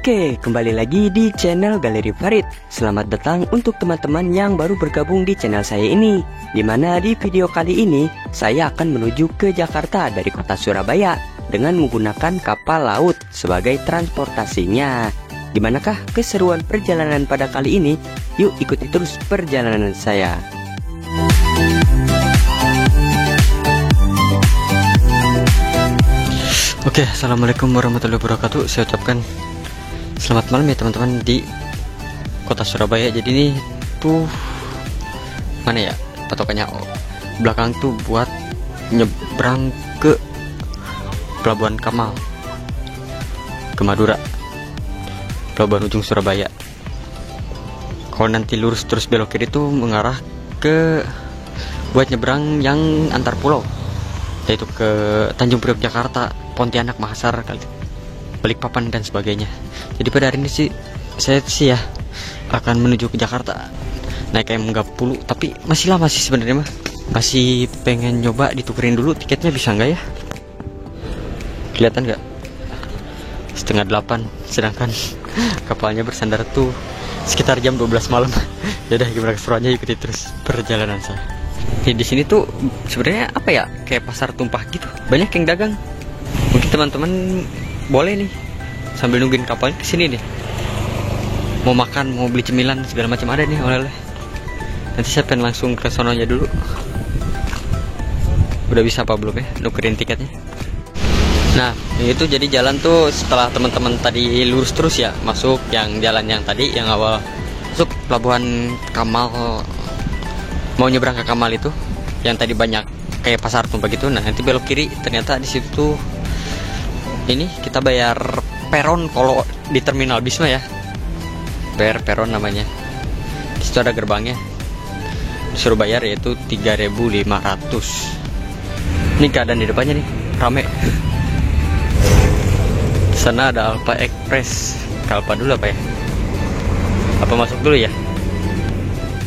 Oke, kembali lagi di channel Galeri Farid. Selamat datang untuk teman-teman yang baru bergabung di channel saya ini, dimana di video kali ini saya akan menuju ke Jakarta dari kota Surabaya dengan menggunakan kapal laut sebagai transportasinya. Gimanakah keseruan perjalanan pada kali ini? Yuk ikuti terus perjalanan saya. Oke, assalamualaikum warahmatullahi wabarakatuh. Saya ucapkan selamat malam ya teman-teman di kota Surabaya. Jadi ini tuh mana ya patokannya? Belakang tuh buat nyebrang ke Pelabuhan Kamal ke Madura, Pelabuhan Ujung Surabaya. Kalau nanti lurus terus belok kiri tuh mengarah ke buat nyebrang yang antar pulau, yaitu ke Tanjung Priok Jakarta, Pontianak, Makassar, Balikpapan dan sebagainya. Jadi pada hari ini sih saya sih ya akan menuju ke Jakarta naik M30, tapi masih lama sih sebenarnya mah. Masih pengen nyoba ditukerin dulu tiketnya, bisa nggak ya? Kelihatan nggak? 7:30, sedangkan kapalnya bersandar tuh sekitar jam 12 malam. Yaudah, gimana keseruannya, ikuti terus perjalanan saya. Di sini tuh sebenarnya apa ya, kayak pasar tumpah gitu, banyak yang dagang. Mungkin teman-teman boleh nih sambil nungguin kapalnya kesini nih, mau makan, mau beli cemilan segala macam ada nih oleh-oleh. Nanti saya pengen langsung ke sononya dulu. Udah bisa apa belum ya nukerin tiketnya? Nah itu jadi jalan tuh setelah teman-teman tadi lurus terus ya, masuk yang jalan yang tadi yang awal masuk Pelabuhan Kamal, mau nyebrang ke Kamal itu yang tadi banyak kayak pasar tumpah gitu. Nah nanti belok kiri, ternyata di situ ini kita bayar peron kalau di terminal bis mah ya, bayar peron namanya. Di situ ada gerbangnya, disuruh bayar yaitu 3.500. Ini keadaan di depannya nih rame. Di sana ada Alfa Express. Ke Alfa dulu apa ya? Apa masuk dulu ya?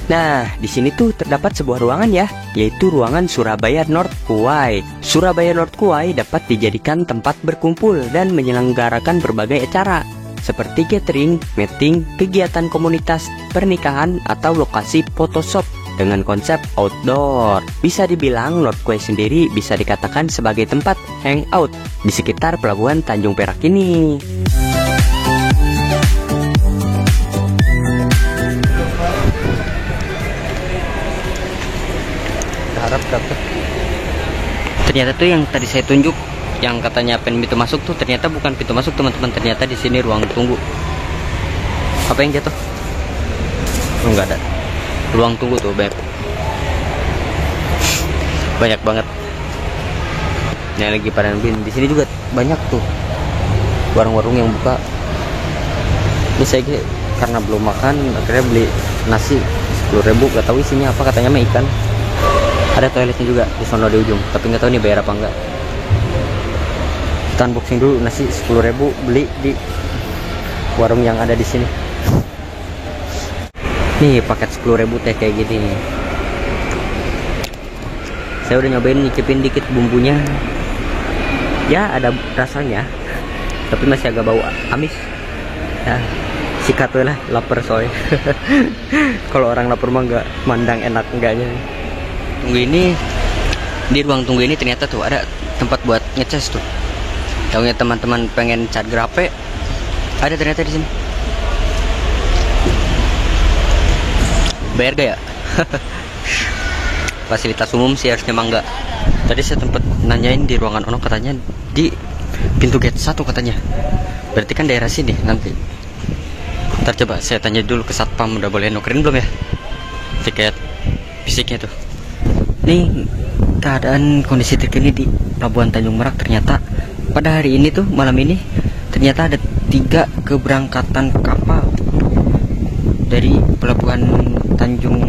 Nah, di sini tuh terdapat sebuah ruangan ya, yaitu ruangan Surabaya North Quay. Surabaya North Quay dapat dijadikan tempat berkumpul dan menyelenggarakan berbagai acara seperti gathering, meeting, kegiatan komunitas, pernikahan, atau lokasi photoshoot dengan konsep outdoor. Bisa dibilang North Quay sendiri bisa dikatakan sebagai tempat hangout di sekitar Pelabuhan Tanjung Perak ini. Harap dapat. Ternyata tuh yang tadi saya tunjuk, yang katanya pintu masuk tuh ternyata bukan pintu masuk teman-teman. Ternyata di sini ruang tunggu. Apa yang jatuh? Oh, nggak ada. Ruang tunggu tuh banyak banget. Ini lagi pada nungguin. Di sini juga banyak tuh warung-warung yang buka. Ini saya karena belum makan, akhirnya beli nasi 10.000. Gak tahu isinya apa, katanya mah ikan. Ada toiletnya juga di sono di ujung, tapi nggak tahu nih bayar apa enggak. Kita unboxing dulu nasi 10.000 beli di warung yang ada di sini. Nih paket 10.000 teh kayak gini nih. Saya udah nyobain nyicipin dikit bumbunya. Ya ada rasanya, tapi masih agak bau amis. Ya sikat lah, lapar soalnya. Kalau orang lapar mah nggak mandang enak enggaknya. Tunggu ini, di ruang tunggu ini ternyata tuh ada tempat buat ngecas tuh. Taunya teman-teman pengen cat grape, ada ternyata di sini. Bayar gak ya? Fasilitas umum sih harusnya emang enggak. Tadi saya tempat nanyain di ruangan ono, katanya di pintu gate 1 katanya. Berarti kan daerah sini nanti. Ntar coba saya tanya dulu ke satpam, udah boleh nukerin belum ya tiket fisiknya tuh. Nih keadaan kondisi terkini di Pelabuhan Tanjung Merak. Ternyata pada hari ini tuh, malam ini, ternyata ada 3 keberangkatan kapal dari Pelabuhan Tanjung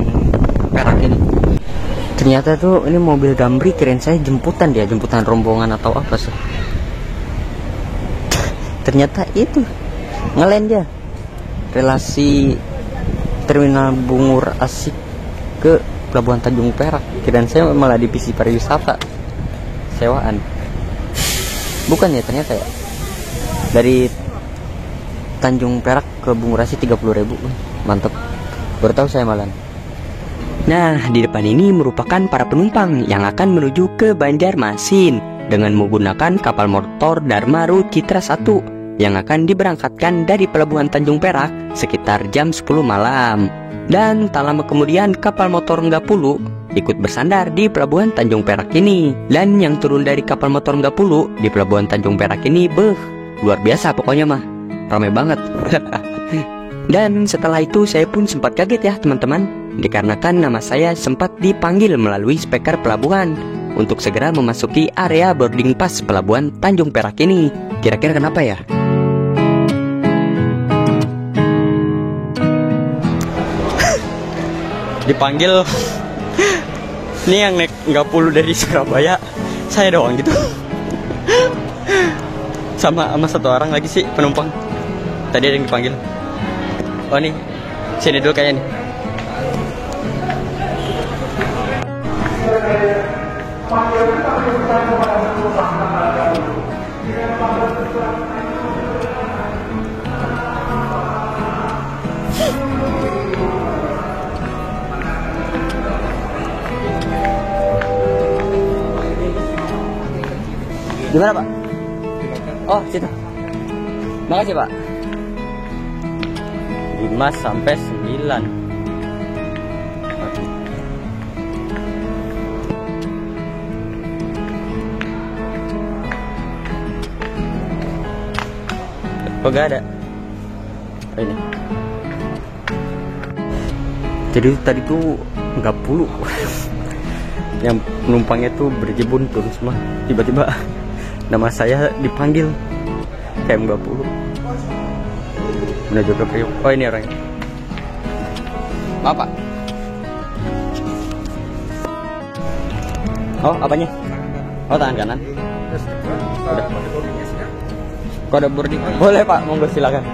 Perak ini. Ternyata tuh ini mobil Damri, kirain saya jemputan dia, jemputan rombongan atau apa sih. Ternyata itu ngelen dia, relasi Terminal Bungur Asik ke Pelabuhan Tanjung Perak. Kirain saya malah divisi pariwisata sewaan. Bukan ya, ternyata ya dari Tanjung Perak ke Bungurasi 30.000. Mantap. Baru tahu saya malan. Nah, di depan ini merupakan para penumpang yang akan menuju ke Banjarmasin dengan menggunakan kapal motor Dharma Citra 1 yang akan diberangkatkan dari Pelabuhan Tanjung Perak sekitar jam 10 malam. Dan tak lama kemudian kapal motor Enggapulu ikut bersandar di Pelabuhan Tanjung Perak ini. Dan yang turun dari kapal motor Enggapulu di Pelabuhan Tanjung Perak ini, luar biasa pokoknya mah. Ramai banget. Dan setelah itu saya pun sempat kaget ya teman-teman, dikarenakan nama saya sempat dipanggil melalui speaker pelabuhan untuk segera memasuki area boarding pass Pelabuhan Tanjung Perak ini. Kira-kira kenapa ya? Dipanggil ini yang naik Enggapulu dari Surabaya, saya doang gitu. Sama satu orang lagi sih penumpang. Tadi ada yang dipanggil. Oh nih, sini dulu kayaknya nih. Gimana Pak? Oh situ. Makasih Pak. 5 sampai 9. Kok gak ada? Oh, ini. Jadi tadi tuh Enggapulu. Yang penumpangnya tuh berjibun turun semua. Tiba-tiba nama saya dipanggil KM Enggapulu menuju ke Priok. Oh ini orangnya. Maaf Pak. Oh apanya? Oh tangan kanan. Udah. Kode boarding. Boleh Pak, monggo silakan.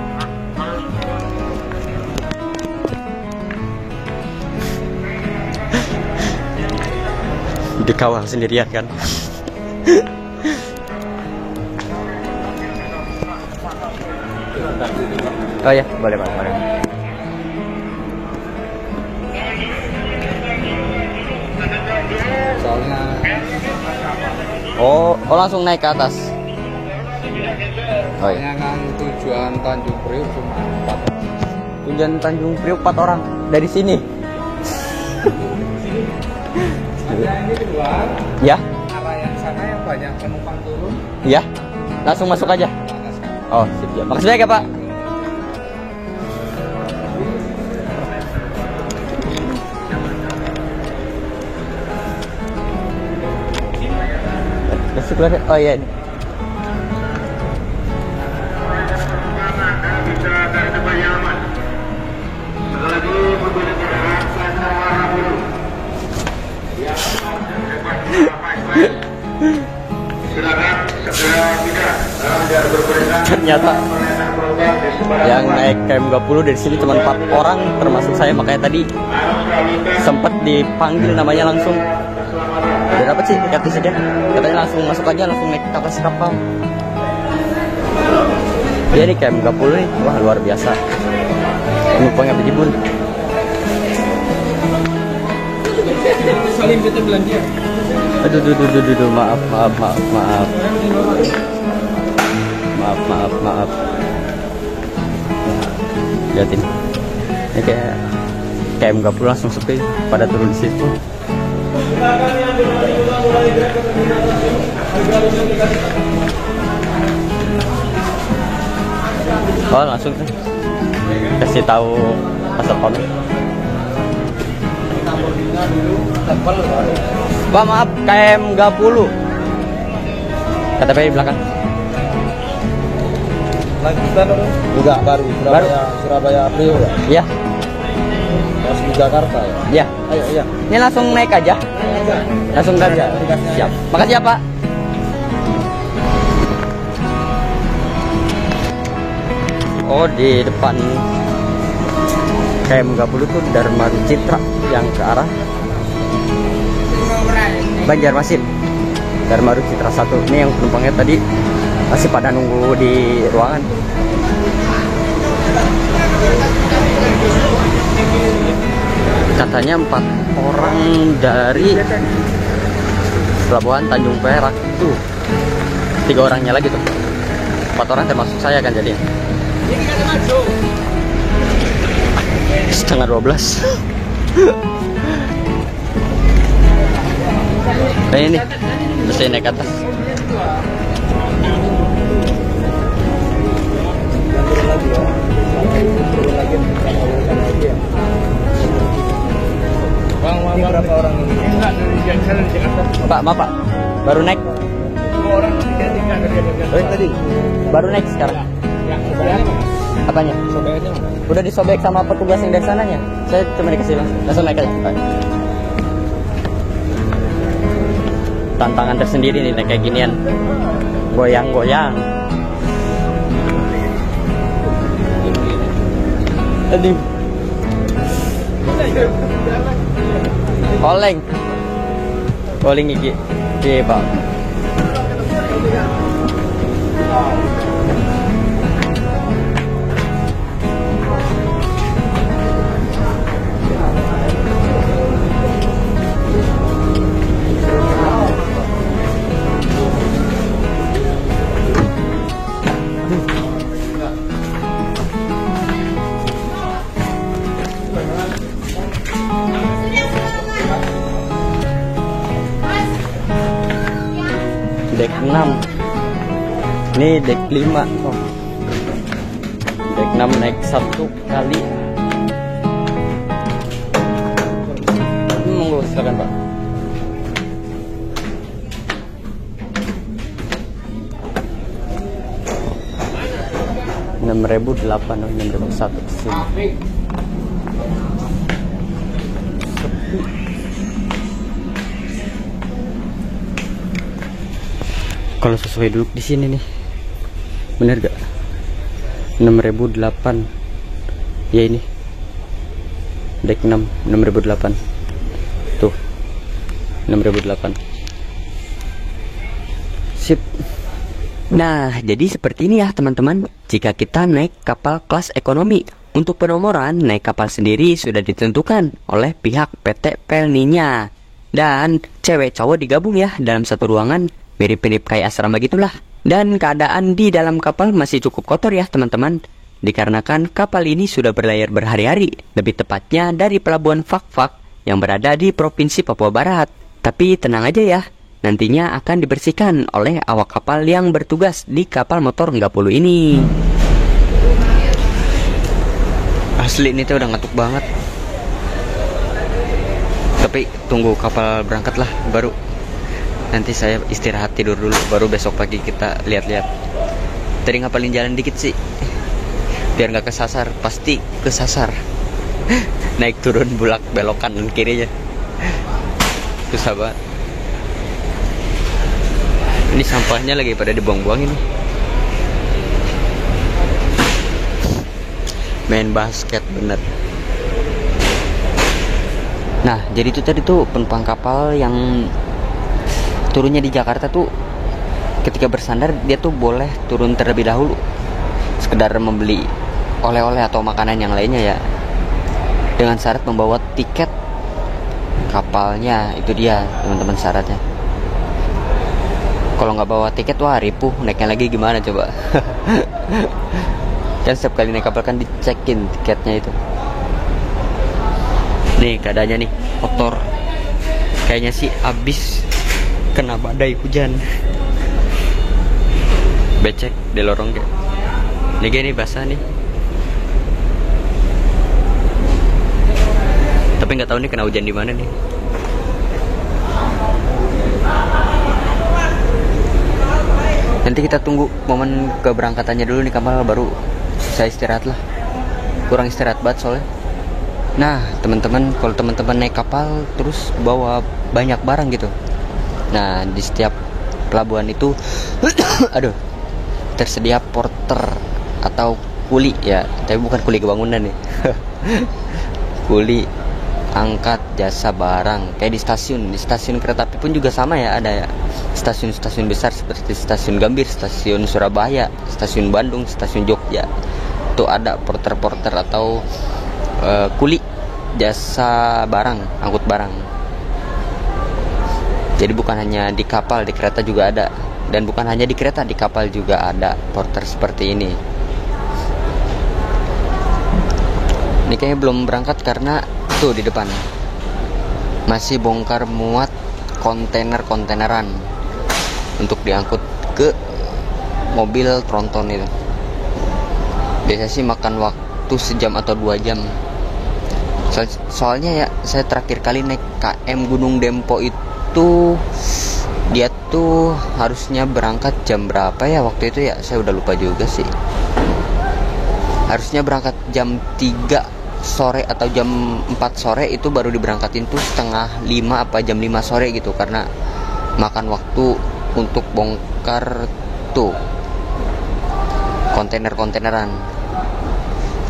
Dikawal sendirian kan. Oh ya, boleh Pak, boleh. Soalnya Oh langsung naik ke atas. Oh iya. kan tujuan Tanjung Priok cuma 4. Tujuan Tanjung Priok 4 orang dari sini. Ya, Arah yang sana yang banyak penumpang turun. ya. Langsung masuk aja. Oh, sip ya. Makasih banyak ya, Pak. Masuk lagi. Oh iya. Ternyata yang naik KM Enggapulu dari sini cuma 4 orang termasuk saya, makanya tadi sempat dipanggil namanya langsung. Udah dapat sih tiketnya, katanya langsung masuk aja, langsung naik ke atas kapal. Dia di KM Enggapulu nih, wah luar biasa. Penumpangnya berjibun. Salim kita belanja. Aduh, maaf. Maaf. Lihatin. Ini kayak KM Enggapulu langsung sepi, pada turun di situ. Oh, langsung kasih tahu pasal pamit. Pak maaf, KM Enggapulu. KTP di belakang. Lanjutan juga baru Surabaya Priok ya. Iya. Terus di Jakarta ya. Iya. Ayo iya. Ini langsung naik aja. Langsung aja. Siap. Makasih ya, Pak. Oh, di depan KM Enggapulu tuh Dharma Citra yang ke arah Banjarmasin. Dharma Citra 1. Ini yang penumpangnya tadi masih pada nunggu di ruangan. katanya 4 orang dari pelabuhan Tanjung Perak tuh, 3 orangnya lagi tuh, 4 orang termasuk saya kan jadi setengah 12. Nah ini mesti naik ke atas. Ini berapa orang ini? Pak, maaf Pak, baru naik. Oh, yang tadi? Baru naik sekarang. Apanya? Sobekannya mana? Udah disobek sama petugas yang dari sananya. Saya cuma dikasih langsung naik aja. Tantangan tersendiri nih naik kayak ginian. Goyang-goyang. Aduh. Oleng. Oleng iki. Oke, Pak. Dek 6. Ini dek 5. Oh. Dek 6 naik 1 kali. Monggo silakan, Pak. Rp6.008, 6.001 sini. Kalau sesuai duduk di sini nih, bener gak? 6.008. Ya ini, dek 6, 6.008. Tuh, 6.008. Sip. Nah, jadi seperti ini ya teman-teman. Jika kita naik kapal kelas ekonomi, untuk penomoran naik kapal sendiri sudah ditentukan oleh pihak PT Pelninya. Dan cewek cowok digabung ya dalam satu ruangan, mirip-mirip kayak asrama gitulah. Dan keadaan di dalam kapal masih cukup kotor ya teman-teman, dikarenakan kapal ini sudah berlayar berhari-hari, lebih tepatnya dari pelabuhan Fak-Fak yang berada di Provinsi Papua Barat. Tapi tenang aja ya, nantinya akan dibersihkan oleh awak kapal yang bertugas di kapal motor Nggapulu ini. Asli ini tuh udah ngantuk banget. Tapi tunggu kapal berangkat lah, baru nanti saya istirahat tidur dulu, baru besok pagi kita lihat-lihat. Tadi ngapalin jalan dikit sih, biar nggak kesasar. Pasti kesasar. Naik turun bulak belok kanan kirinya, susah banget. Ini sampahnya lagi pada dibuang-buang ini. Main basket bener. Nah, jadi itu tadi tuh penumpang kapal yang turunnya di Jakarta tuh, ketika bersandar dia tuh boleh turun terlebih dahulu, sekedar membeli oleh-oleh atau makanan yang lainnya ya, dengan syarat membawa tiket kapalnya. Itu dia teman-teman syaratnya. Kalau nggak bawa tiket, wah ripuh, naiknya lagi gimana coba. Kan setiap kali naik kapal kan dicekin tiketnya itu. Nih keadaannya nih, kotor. Kayaknya sih abis kena badai hujan. Becek di lorong kayak. Nih gini basah nih. Tapi nggak tahu nih kena hujan di mana nih. Nanti kita tunggu momen keberangkatannya dulu nih kapal, baru saya istirahat lah. Kurang istirahat banget soalnya. Nah teman-teman, kalau teman-teman naik kapal terus bawa banyak barang gitu, nah di setiap pelabuhan itu aduh, tersedia porter atau kuli ya, tapi bukan kuli kebangunan nih. Kuli angkat jasa barang, kayak di stasiun kereta api pun juga sama ya, ada ya stasiun-stasiun besar seperti stasiun Gambir, stasiun Surabaya, stasiun Bandung, stasiun Jogja. Itu ada porter-porter atau kuli jasa barang, angkut barang. Jadi bukan hanya di kapal, di kereta juga ada. Dan bukan hanya di kereta, di kapal juga ada porter seperti ini. Ini kayaknya belum berangkat karena tuh di depan masih bongkar muat kontainer-kontaineran untuk diangkut ke mobil tronton itu. Biasanya sih makan waktu sejam atau 2 jam. Soalnya ya saya terakhir kali naik KM Gunung Dempo itu dia tuh harusnya berangkat jam berapa ya waktu itu ya, saya udah lupa juga sih. Harusnya berangkat jam 3 sore atau jam 4 sore, itu baru diberangkatin tuh setengah 5 apa jam 5 sore gitu, karena makan waktu untuk bongkar tuh kontainer-kontaineran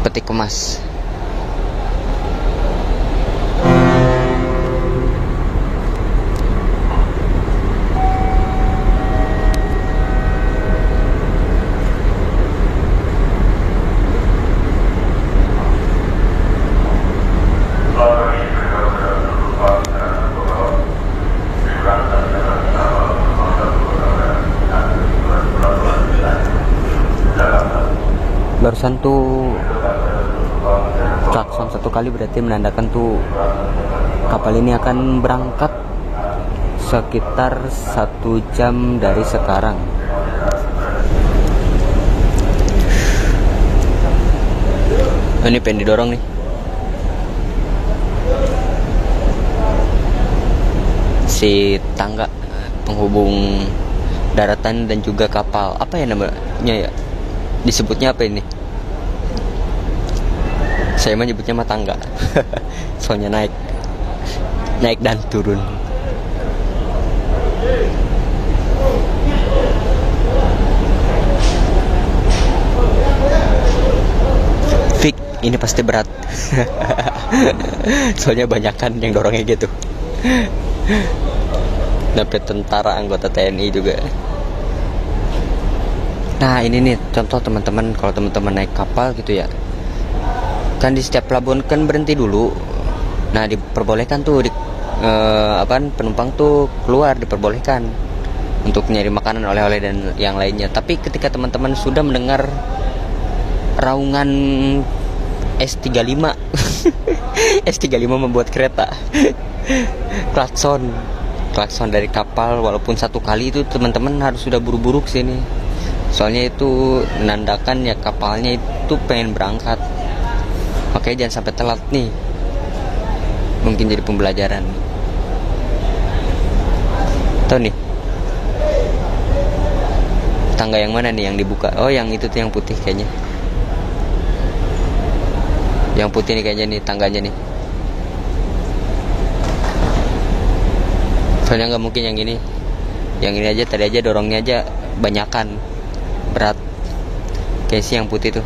peti kemas. Barusan tuh klakson 1 kali berarti menandakan tuh kapal ini akan berangkat sekitar 1 jam dari sekarang. Ini pengen didorong nih. Si tangga penghubung daratan dan juga kapal. Apa ya namanya ya? Disebutnya apa ini? Saya mah nyebutnya mah tangga. Soalnya naik dan turun. Fik, ini pasti berat. Soalnya banyakan yang dorongnya gitu. Dapat tentara anggota TNI juga. Nah ini nih contoh teman-teman, kalau teman-teman naik kapal gitu ya, kan di setiap pelabuhan kan berhenti dulu. Nah diperbolehkan tuh penumpang tuh keluar, diperbolehkan untuk nyari makanan, oleh-oleh dan yang lainnya. Tapi ketika teman-teman sudah mendengar raungan S35 S35 membuat kereta klakson dari kapal, walaupun 1 kali itu teman-teman harus sudah buru-buru ke sini. Soalnya itu menandakan ya kapalnya itu pengen berangkat. Makanya jangan sampai telat nih. Mungkin jadi pembelajaran. Tuh nih, tangga yang mana nih yang dibuka? Oh yang itu tuh yang putih kayaknya. Yang putih nih kayaknya nih tangganya nih. Soalnya nggak mungkin yang ini. Yang ini aja tadi aja dorongnya aja banyakan, berat. Kayak sih yang putih tuh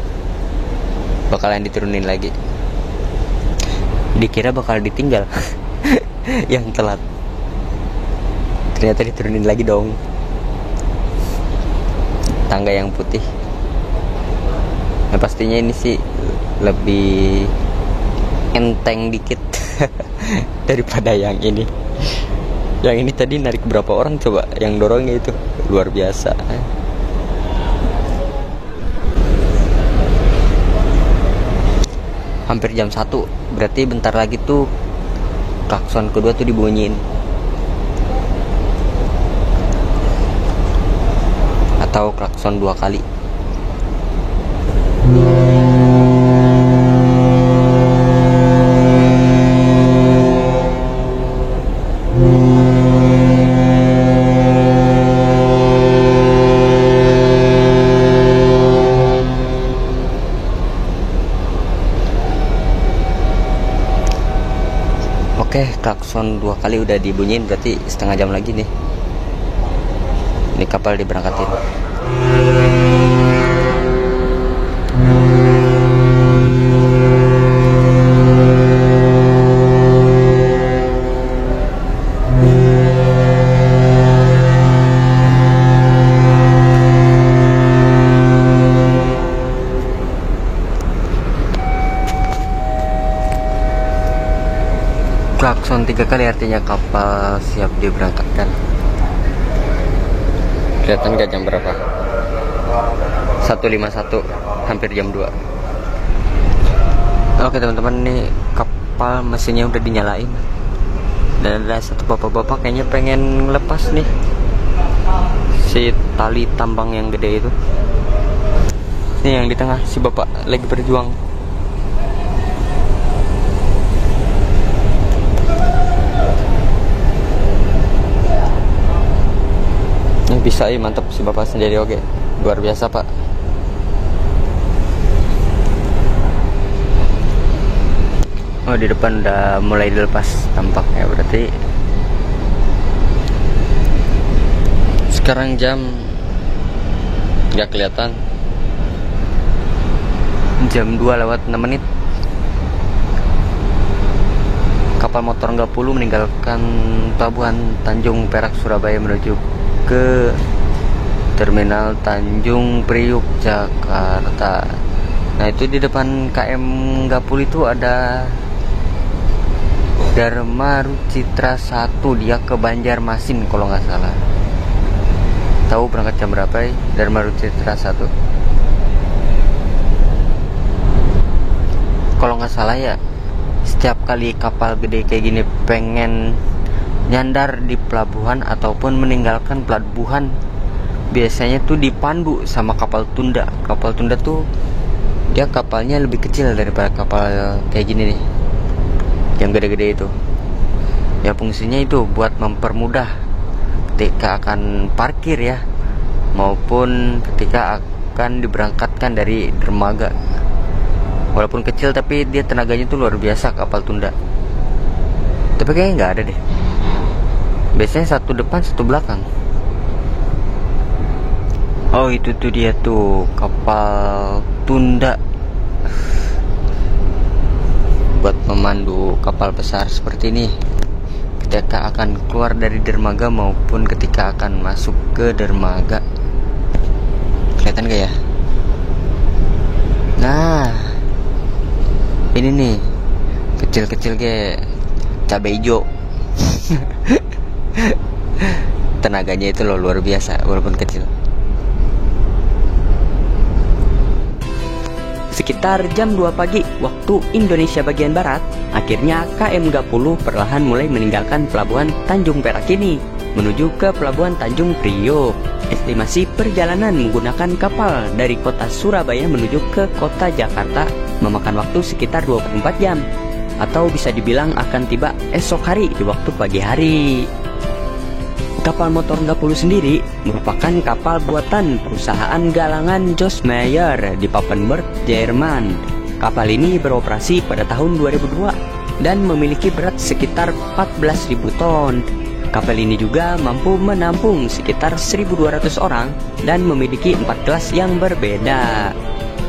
bakalan diturunin lagi. Dikira bakal ditinggal yang telat, ternyata diturunin lagi dong. Tangga yang putih. Nah pastinya ini sih lebih enteng dikit daripada yang ini. Yang ini tadi narik berapa orang coba, yang dorongnya itu luar biasa. Hampir jam 1, berarti bentar lagi tuh klakson kedua tuh dibunyiin. Atau klakson 2 kali. Oke, klakson 2 kali udah dibunyiin, berarti setengah jam lagi nih ini kapal diberangkatin. 3 kali artinya kapal siap diberangkatkan. Kelihatan gak jam berapa? 1:51, hampir jam 2. Oke teman-teman, ini kapal mesinnya udah dinyalain. Dan ada satu bapak-bapak kayaknya pengen lepas nih si tali tambang yang gede itu. Ini yang di tengah, si bapak lagi berjuang. Ini bisa mantap si bapak sendiri, oke. Luar biasa pak. Oh, di depan udah mulai dilepas tampaknya, berarti sekarang jam nggak kelihatan, jam 2:06. Kapal motor 30 meninggalkan pelabuhan Tanjung Perak Surabaya menuju ke Terminal Tanjung Priuk Jakarta. Nah, itu di depan KM 30 itu ada Dharma Rucitra 1, dia ke Banjarmasin kalau nggak salah. Tahu berangkat jam berapa ya? Dharma Rucitra 1. Kalau nggak salah ya, setiap kali kapal gede kayak gini pengen nyandar di pelabuhan ataupun meninggalkan pelabuhan, biasanya tuh dipandu sama kapal tunda. Kapal tunda tuh dia kapalnya lebih kecil daripada kapal kayak gini nih, yang gede-gede itu. Ya fungsinya itu buat mempermudah ketika akan parkir ya, maupun ketika akan diberangkatkan dari dermaga. Walaupun kecil tapi dia tenaganya tuh luar biasa kapal tunda. Tapi kayaknya nggak ada deh. Biasanya satu depan satu belakang. Oh, itu tuh dia tuh kapal tunda buat memandu kapal besar seperti ini ketika akan keluar dari dermaga maupun ketika akan masuk ke dermaga. Kelihatan gak ya? Nah, ini nih kecil-kecil kayak cabai hijau. Tenaganya itu loh luar biasa walaupun kecil. Sekitar jam 2 pagi waktu Indonesia bagian Barat, akhirnya KM 30 perlahan mulai meninggalkan pelabuhan Tanjung Perak ini menuju ke pelabuhan Tanjung Priok. Estimasi perjalanan menggunakan kapal dari kota Surabaya menuju ke kota Jakarta memakan waktu sekitar 24 jam, atau bisa dibilang akan tiba esok hari di waktu pagi hari. Kapal motor 30 sendiri merupakan kapal buatan perusahaan galangan Joss Meyer di Papenburg, Jerman. Kapal ini beroperasi pada tahun 2002 dan memiliki berat sekitar 14.000 ton. Kapal ini juga mampu menampung sekitar 1.200 orang dan memiliki 4 kelas yang berbeda.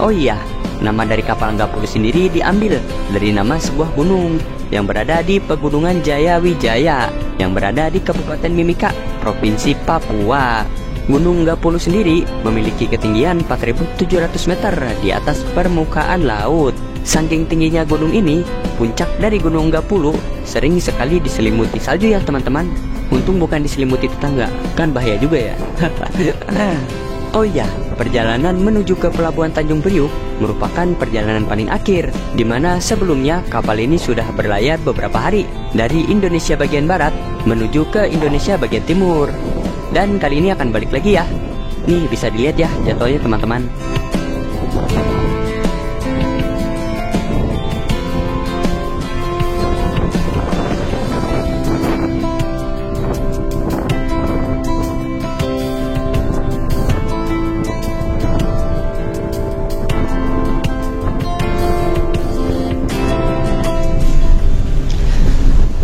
Oh iya, nama dari kapal 30 sendiri diambil dari nama sebuah gunung yang berada di Pegunungan Jaya Wijaya yang berada di Kabupaten Mimika, Provinsi Papua. Gunung Gapulu sendiri memiliki ketinggian 4.700 meter di atas permukaan laut. Saking tingginya gunung ini, puncak dari Gunung Gapulu sering sekali diselimuti salju ya teman-teman. Untung bukan diselimuti tetangga, kan bahaya juga ya. Oh iya, perjalanan menuju ke Pelabuhan Tanjung Priuk merupakan perjalanan paling akhir, di mana sebelumnya kapal ini sudah berlayar beberapa hari dari Indonesia bagian barat menuju ke Indonesia bagian timur. Dan kali ini akan balik lagi ya. Nih bisa dilihat ya jadwalnya teman-teman.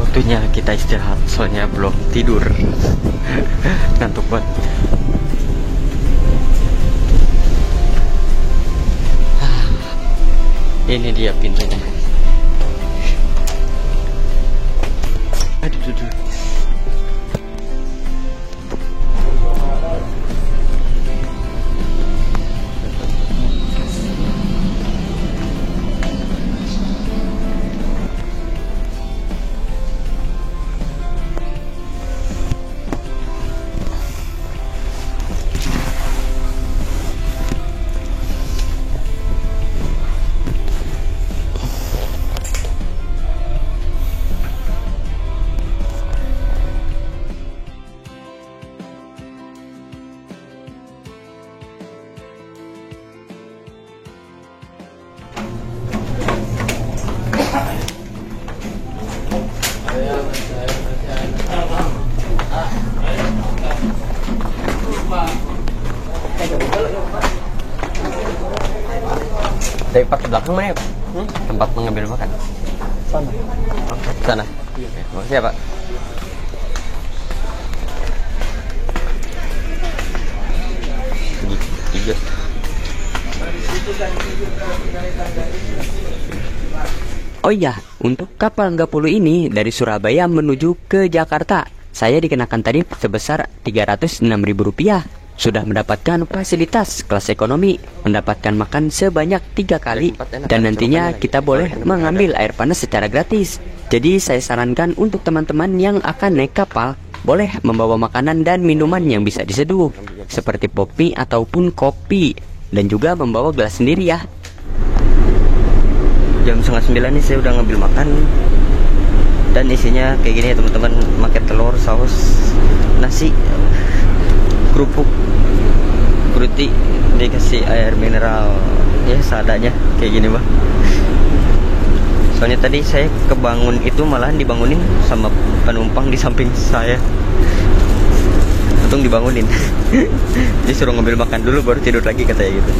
Waktunya kita istirahat, soalnya belum tidur. Ngantuk banget. Ini dia pintunya. Aduh. Tempat di belakang mana ya, Pak? Tempat mengambil makan. Sana. Sana. Makasih ya, Pak. Tiga. Oh iya, untuk kapal Enggapulu ini dari Surabaya menuju ke Jakarta, saya dikenakan tarif sebesar Rp306.000. Sudah mendapatkan fasilitas kelas ekonomi, mendapatkan makan sebanyak 3 kali, dan nantinya kita boleh mengambil air panas secara gratis. Jadi saya sarankan untuk teman-teman yang akan naik kapal, boleh membawa makanan dan minuman yang bisa diseduh, seperti pop mie ataupun kopi, dan juga membawa gelas sendiri ya. Jam 8:30 nih saya udah ngambil makan, dan isinya kayak gini ya teman-teman, pakai telur, saus, nasi, kerupuk, fruity, dikasih air mineral, ya seadanya kayak gini Bang. Soalnya tadi saya kebangun itu malahan dibangunin sama penumpang di samping saya. Untung dibangunin. Disuruh ngambil makan dulu baru tidur lagi katanya gitu.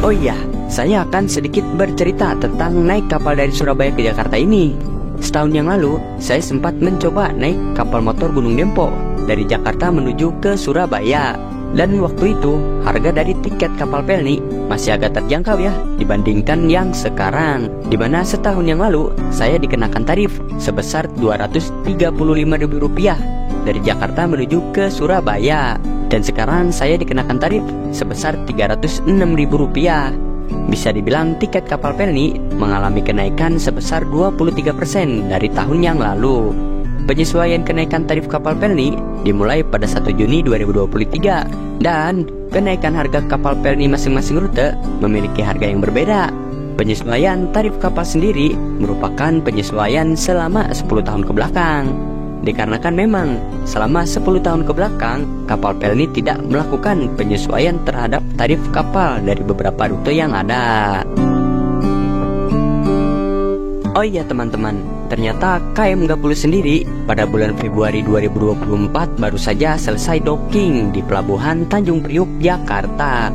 Oh iya, saya akan sedikit bercerita tentang naik kapal dari Surabaya ke Jakarta ini. Setahun yang lalu, saya sempat mencoba naik kapal motor Gunung Dempo dari Jakarta menuju ke Surabaya. Dan waktu itu, harga dari tiket kapal Pelni masih agak terjangkau ya dibandingkan yang sekarang, dimana setahun yang lalu, saya dikenakan tarif sebesar Rp235.000 dari Jakarta menuju ke Surabaya. Dan sekarang saya dikenakan tarif sebesar Rp306.000. Bisa dibilang tiket kapal Pelni mengalami kenaikan sebesar 23% dari tahun yang lalu. Penyesuaian kenaikan tarif kapal Pelni dimulai pada 1 Juni 2023, dan kenaikan harga kapal Pelni masing-masing rute memiliki harga yang berbeda. Penyesuaian tarif kapal sendiri merupakan penyesuaian selama 10 tahun ke belakang. Dikarenakan memang selama 10 tahun ke belakang, kapal Pelni tidak melakukan penyesuaian terhadap tarif kapal dari beberapa rute yang ada. Oh iya teman-teman, ternyata KM Enggapulu sendiri pada bulan Februari 2024 baru saja selesai docking di Pelabuhan Tanjung Priuk, Jakarta.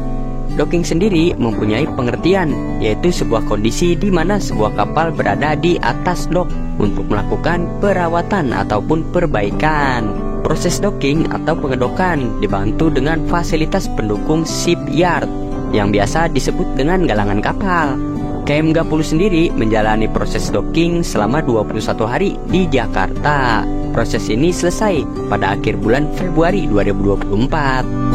Docking sendiri mempunyai pengertian, yaitu sebuah kondisi di mana sebuah kapal berada di atas dok untuk melakukan perawatan ataupun perbaikan. Proses docking atau pengedokan dibantu dengan fasilitas pendukung shipyard yang biasa disebut dengan galangan kapal. KM Enggapulu sendiri menjalani proses docking selama 21 hari di Jakarta. Proses ini selesai pada akhir bulan Februari 2024.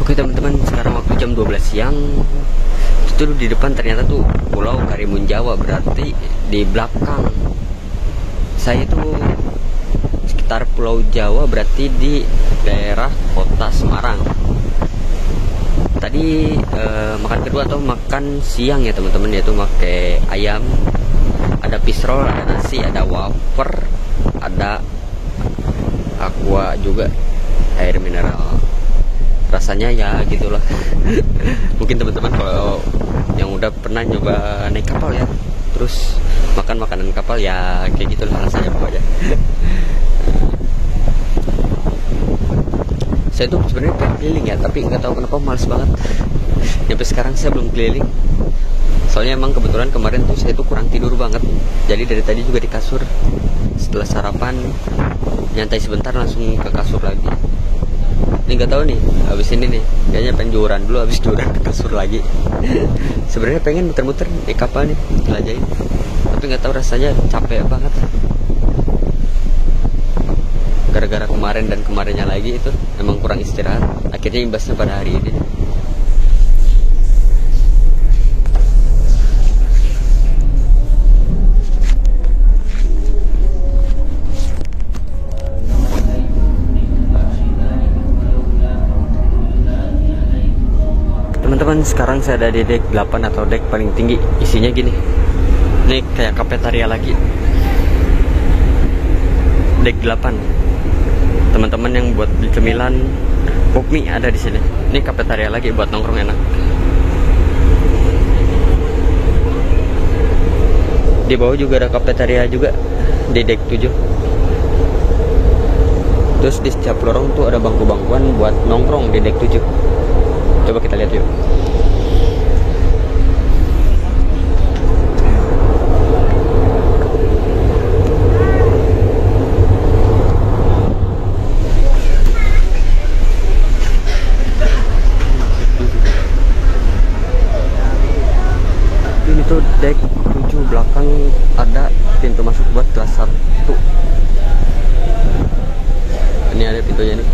Oke teman-teman, sekarang waktu jam 12 siang. Itu di depan ternyata tuh Pulau Karimun Jawa, berarti di belakang saya tuh sekitar Pulau Jawa, berarti di daerah kota Semarang. Tadi makan kedua atau makan siang ya teman-teman, yaitu pakai ayam, ada pisrol, ada nasi, ada wafer, ada aqua juga, air mineral. Rasanya ya gitulah. Mungkin teman-teman kalau yang udah pernah nyoba naik kapal ya, terus makan makanan kapal ya kayak gitulah rasanya pokoknya. Saya tuh sebenarnya pengen keliling ya, tapi nggak tahu kenapa males banget. Sampai sekarang saya belum keliling. Soalnya emang kebetulan kemarin tuh saya tuh kurang tidur banget. Jadi dari tadi juga di kasur. Setelah sarapan nyantai sebentar langsung ke kasur lagi. Ini nggak tahu nih, habis ini nih kayaknya pengen juaran dulu, habis juaran ke kasur lagi. Sebenarnya pengen muter-muter di kapal nih, jelajahin, tapi nggak tahu rasanya capek banget. Gara-gara kemarin dan kemarinnya lagi itu emang kurang istirahat, akhirnya imbasnya pada hari ini. teman-teman, sekarang saya ada di deck 8 atau deck paling tinggi. Isinya gini. Ini kayak kafetaria lagi. Deck 8. Teman-teman yang buat beli cemilan, pop mie ada di sini. Ini kafetaria lagi buat nongkrong enak. Di bawah juga ada kafetaria juga di deck 7. Terus di setiap lorong tuh ada bangku-bangkuan buat nongkrong di deck 7. Coba kita lihat yuk. Ini tuh deck 7 belakang ada pintu masuk buat kelas 1. Ini ada pintunya nih.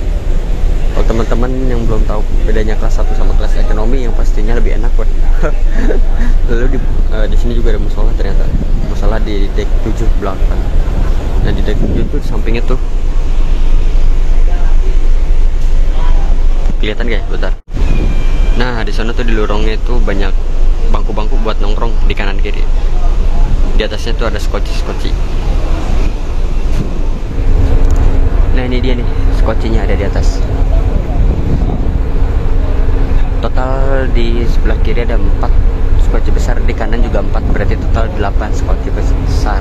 Kalau teman-teman yang belum tahu bedanya kelas 1 sama kelas ekonomi, yang pastinya lebih enak buat. Lalu di sini juga ada musola ternyata. Musola di deck 7 belakang. Nah di deck 7 tuh sampingnya tuh kelihatan guys, bentar. Nah di sana tuh di lorongnya itu banyak bangku-bangku buat nongkrong di kanan kiri. Di atasnya tuh ada skoci. Nah ini dia nih, skocinya ada di atas. Total di sebelah kiri ada 4 skoci besar, di kanan juga 4, berarti total 8 skoci besar.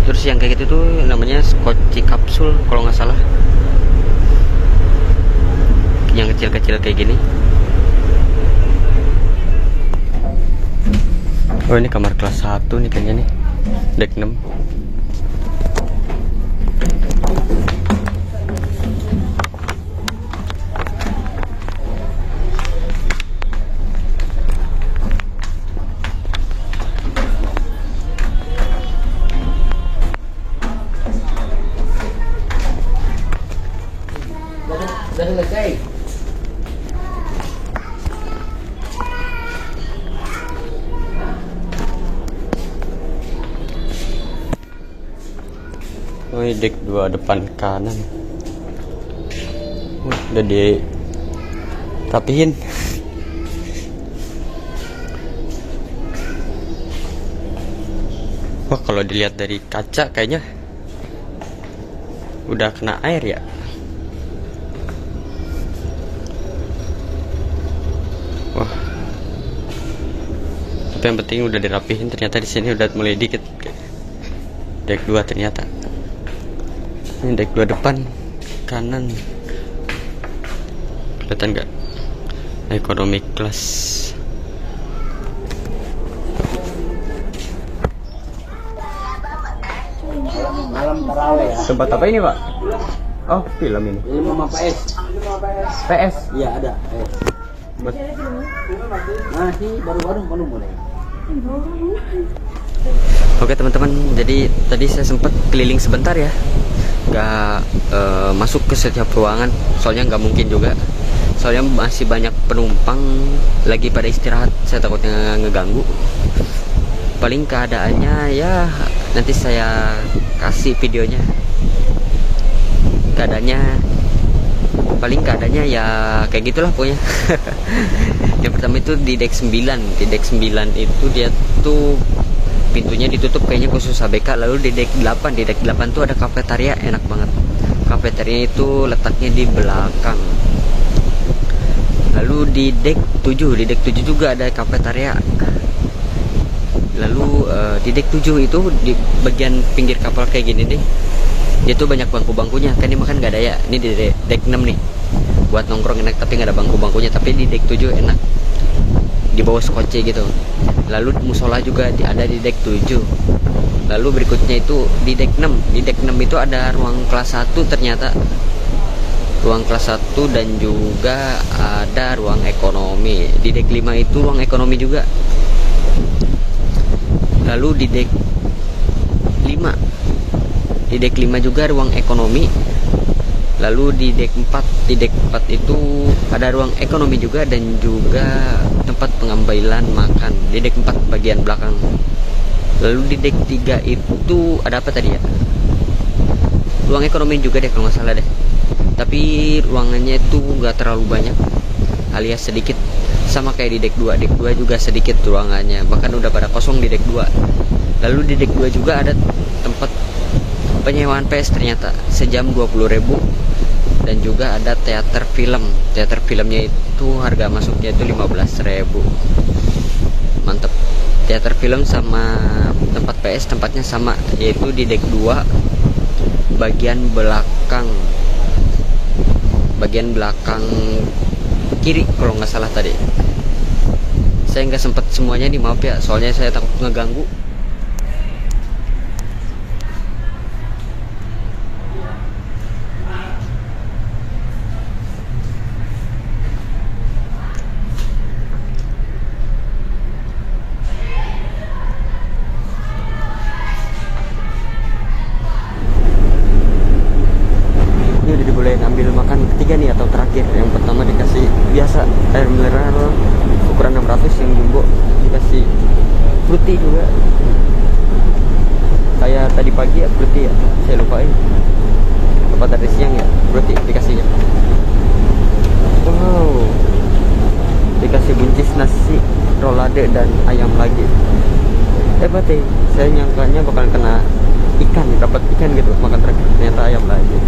Terus yang kayak gitu tuh namanya skoci kapsul kalau nggak salah. Yang kecil-kecil kayak gini. Oh ini kamar kelas 1 nih kayaknya nih, deck 6. Udah selesai. Oh ini deck 2 depan kanan. Udah di rapihin. Wah kalau dilihat dari kaca kayaknya udah kena air ya. Wah. Tapi yang penting udah dirapihin, ternyata di sini udah mulai dikit. Deck 2 ternyata. Ini deck 2 depan kanan. Kelihatan nggak? Ekonomi kelas. Malam tarawih ya. Tempat apa ini Pak? Oh film ini. Film sama PS. PS. Iya ada. PS. Masih baru-baru mulai. Oke teman-teman, jadi tadi saya sempat keliling sebentar ya, nggak masuk ke setiap ruangan, soalnya nggak mungkin juga, soalnya masih banyak penumpang lagi pada istirahat, saya takutnya ngeganggu. Paling keadaannya ya nanti saya kasih videonya. Keadaannya ya kayak gitulah pokoknya. Yang pertama itu di deck 9. Di deck 9 itu dia tuh pintunya ditutup kayaknya khusus ABK. Lalu di deck 8, di deck 8 tuh ada kafetaria, enak banget. Kafetaria itu letaknya di belakang. Lalu di deck 7, di deck 7 juga ada kafetaria. Lalu di deck 7 itu di bagian pinggir kapal kayak gini deh, dia tuh banyak bangku-bangkunya. Kan ini makan gak ada ya. Ini di deck 6 nih, buat nongkrong enak, tapi nggak ada bangku-bangkunya. Tapi di deck 7 enak, di bawah skoci gitu. Lalu musola juga ada di deck 7. Lalu berikutnya itu di deck 6. Di deck 6 itu ada ruang kelas 1 ternyata. Ruang kelas 1 dan juga ada ruang ekonomi. Di deck 5 itu ruang ekonomi juga. Lalu di deck 5, di deck 5 juga ruang ekonomi. Lalu di deck 4, di deck 4 itu ada ruang ekonomi juga dan juga tempat pengambilan makan di deck 4 bagian belakang. Lalu di deck 3 itu ada apa tadi ya? Ruang ekonomi juga deh kalau nggak salah deh. Tapi ruangannya itu nggak terlalu banyak. alias sedikit, sama kayak di dek 2. Dek 2 juga sedikit ruangannya, bahkan udah pada kosong di dek 2. Lalu di dek 2 juga ada tempat penyewaan PS ternyata, sejam 20.000. Dan juga ada teater film. Teater filmnya itu harga masuknya itu 15.000. Mantep. Teater film sama tempat PS tempatnya sama, yaitu di dek 2 bagian belakang kiri kalau nggak salah tadi. Saya nggak sempat semuanya nih, maaf ya, soalnya saya takut ngeganggu. Ambil makan ketiga nih atau terakhir. Yang pertama dikasih biasa air mineral ukuran 600 yang jumbo, dikasih fruity juga kayak tadi pagi ya, fruity ya, saya lupain apa tadi siang ya, fruity dikasihnya. Wow, dikasih buncis nasi rolade dan ayam lagi. Hebat ya, saya nyangkanya bakalan kena ikan, dapat ikan gitu makan terakhir, ternyata ayam lagi.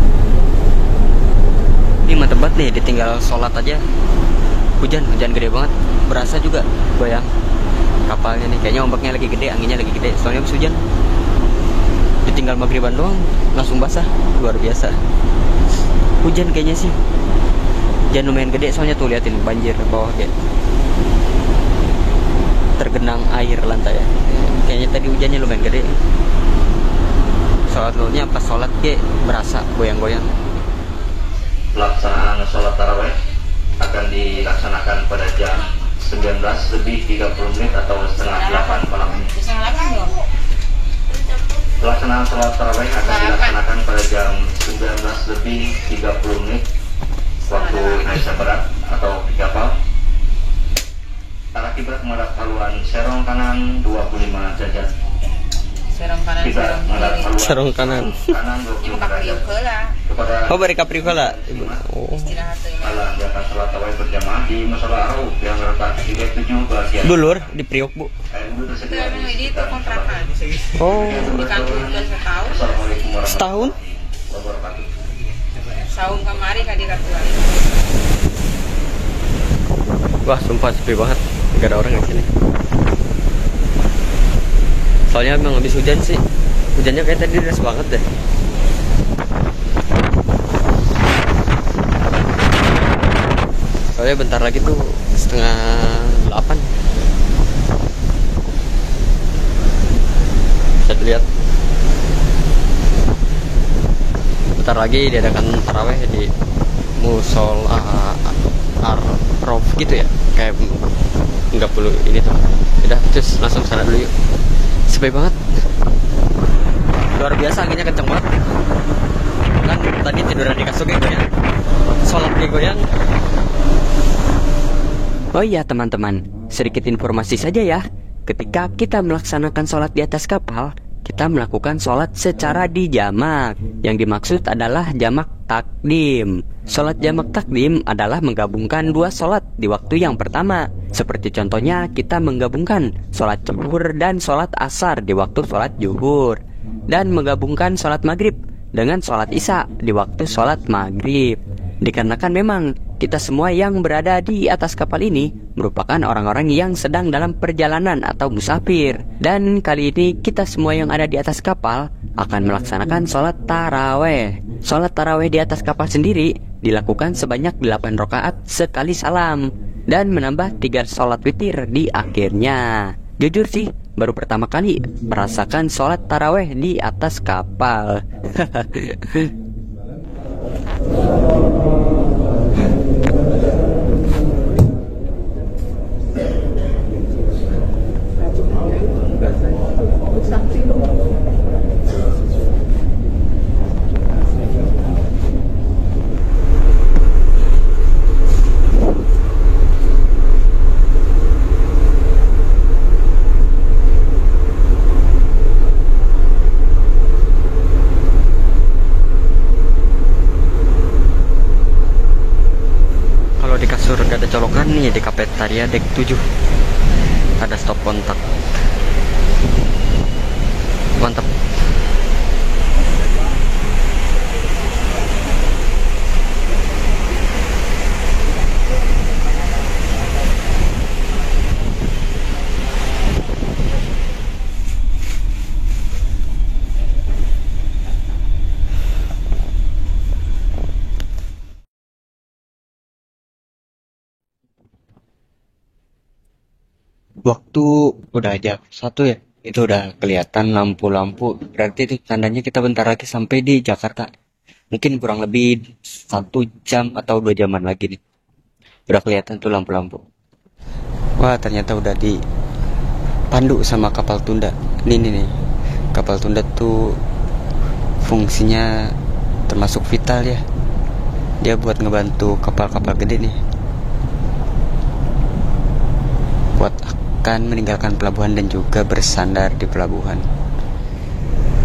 Ini mantep banget nih, ditinggal sholat aja hujan gede banget, berasa juga goyang kapalnya nih. Kayaknya ombaknya lagi gede, anginnya lagi gede, soalnya habis hujan. Ditinggal maghriban doang langsung basah, luar biasa. Hujan kayaknya sih, hujan lumayan gede, soalnya tuh liatin banjir ke bawah kayak tergenang air lantai ya. Kayaknya tadi hujannya lumayan gede. Sholatnya pas sholat kayak berasa goyang-goyang. Pelaksanaan sholat taraweh akan dilaksanakan pada jam 19:30 atau setengah 8 malam ini. Pelaksanaan sholat taraweh akan dilaksanakan pada jam 19:30 waktu Indonesia Barat atau di kapal. Arah kiblat menghadap haluan serong kanan 25 derajat. Serong kanan, serong kiri. Serong kanan. Kanan 25 derajat. Oh, beri Capricorn lah. Oh. Alah, jaka sholat tarawih berjamaah di Musola Arau yang terletak di 7 bagian. Dulur di Priok, Bu. Itu emang ini tuh kontrakan. Oh, Di kampung udah setahun. Assalamualaikum setahun? warahmatullahi wabarakatuh. Tahun kemarin kadi kartuan. Wah, sumpah sepi banget. Gak ada orang di sini. Soalnya emang habis hujan sih. Hujannya kayak tadi deras banget deh. Soalnya bentar lagi tuh 7:30. Bisa dilihat. Bentar lagi diadakan taraweh di Musola Arrof gitu ya. Kayak nggak perlu ini tuh. Udah, terus langsung sana dulu yuk. Sepi banget. Luar biasa, anginnya kenceng banget. Kan tadi tiduran di kasur kayak goyang. Sholat kayak goyang. Oh iya teman-teman, sedikit informasi saja ya. Ketika kita melaksanakan sholat di atas kapal, kita melakukan sholat secara dijamak. Yang dimaksud adalah jamak takdim. Sholat jamak takdim adalah menggabungkan dua sholat di waktu yang pertama. Seperti contohnya kita menggabungkan sholat zuhur dan sholat asar di waktu sholat zuhur, dan menggabungkan sholat maghrib dengan sholat isya di waktu sholat maghrib. Dikarenakan memang kita semua yang berada di atas kapal ini merupakan orang-orang yang sedang dalam perjalanan atau musafir. Dan kali ini kita semua yang ada di atas kapal akan melaksanakan sholat taraweh. Sholat taraweh di atas kapal sendiri dilakukan sebanyak 8 rakaat sekali salam, dan menambah 3 sholat witir di akhirnya. Jujur sih, baru pertama kali merasakan sholat taraweh di atas kapal. ini di kafetaria dek 7. Ada stop kontak. Mantap. Waktu udah jam 1 ya, itu udah kelihatan lampu-lampu, berarti itu tandanya kita bentar lagi sampai di Jakarta. Mungkin kurang lebih 1 jam atau 2 jaman lagi nih, udah kelihatan tuh lampu-lampu. Wah, ternyata udah dipandu sama kapal tunda. Ini nih, kapal tunda tuh fungsinya termasuk vital ya, dia buat ngebantu kapal-kapal gede nih buat akan meninggalkan pelabuhan dan juga bersandar di pelabuhan.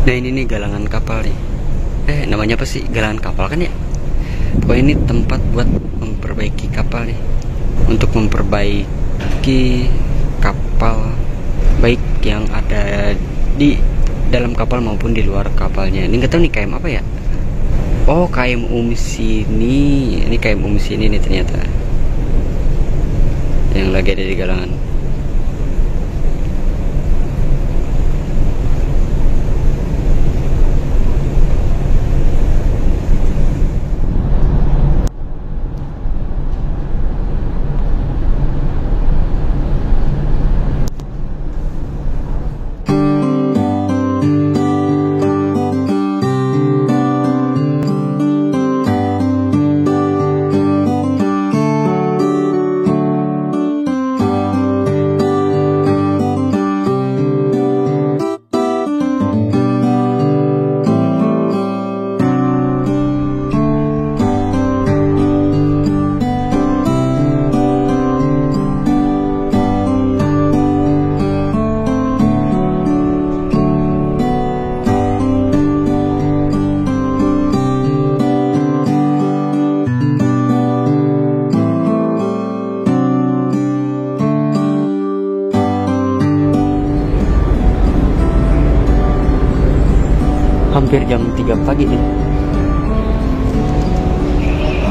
Nah, ini nih galangan kapal nih. Namanya apa sih? Galangan kapal kan ya? Pokoknya ini tempat buat memperbaiki kapal nih. Untuk memperbaiki kapal baik yang ada di dalam kapal maupun di luar kapalnya. Ini nggak tahu nih KM apa ya? Oh, KM Sini. Ini KM Sini nih ternyata. Yang lagi ada di galangan. Hampir jam 3 pagi nih,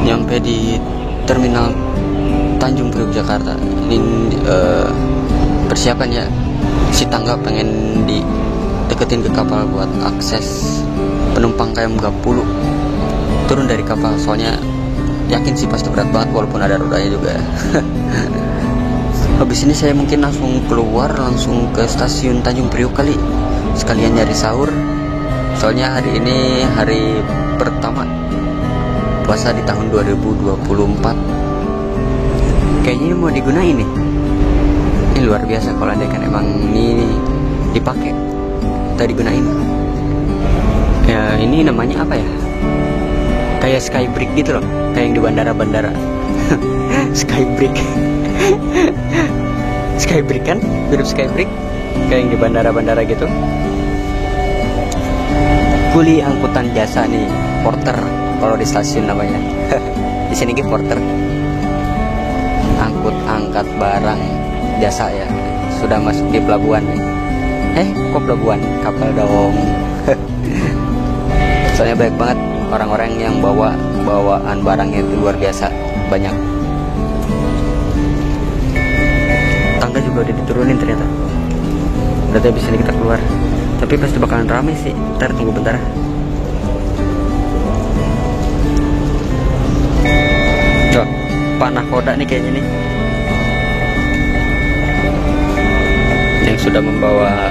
nyampe di terminal Tanjung Priok Jakarta. Ini persiapan ya, si tangga pengen dideketin ke kapal buat akses penumpang KM Gapulu turun dari kapal, soalnya yakin sih pasti berat banget walaupun ada rodanya juga. Habis ini saya mungkin langsung keluar, langsung ke stasiun Tanjung Priok kali, sekalian nyari sahur. Soalnya hari ini hari pertama puasa di tahun 2024. Kayaknya ini mau digunain nih. Ini luar biasa kalau ada kan emang ini dipakai atau digunain. Ya, ini namanya apa ya? Kayak Skybridge gitu loh, kayak yang di bandara-bandara. Skybridge. Skybridge kan? Mirip Skybridge kayak yang di bandara-bandara gitu. Kuli angkutan jasa nih, porter kalau di stasiun namanya. Di sini ki porter. Angkat barang jasa ya. Sudah masuk di pelabuhan. Kok pelabuhan? Kapal dong. Soalnya banyak banget orang-orang yang bawaan barangnya itu luar biasa banyak. Tangga juga udah diturunin ternyata. Berarti abis ini kita keluar. Tapi pasti bakalan rame sih. Ntar tunggu bentar. Coba panah koda nih kayaknya nih, yang sudah membawa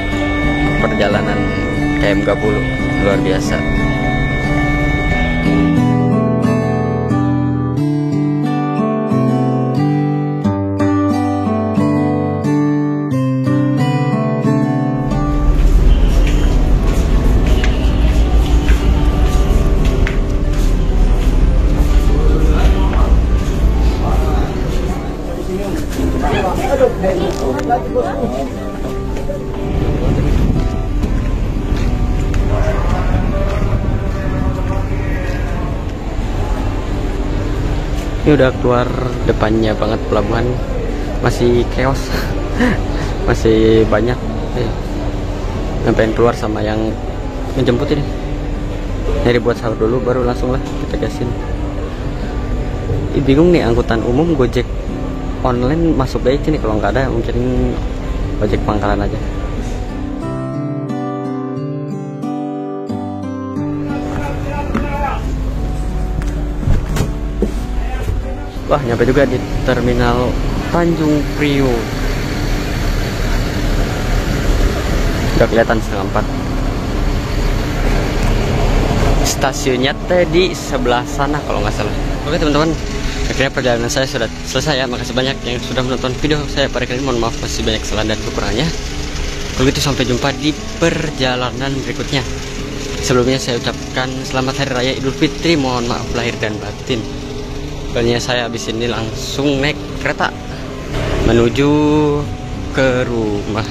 perjalanan KM Gapulu luar biasa. Ini udah keluar depannya banget pelabuhan, masih chaos. Masih banyak yang pengen keluar sama yang menjemput ini. Nyari buat sahur dulu baru langsung lah kita gasin. Bingung nih, angkutan umum Gojek online masuk baik nih, kalau nggak ada mungkin ojek pangkalan aja. Wah, nyampe juga di terminal Tanjung Priok. Udah kelihatan 3:30. Stasiunnya tadi sebelah sana kalau nggak salah. Oke teman-teman, akhirnya perjalanan saya sudah selesai ya. Makasih banyak yang sudah menonton video saya pada kali ini. Mohon maaf masih banyak kesalahan dan kekurangannya. Kalau gitu sampai jumpa di perjalanan berikutnya. Sebelumnya saya ucapkan selamat Hari Raya Idul Fitri. Mohon maaf lahir dan batin. Soalnya saya habis ini langsung naik kereta menuju ke rumah.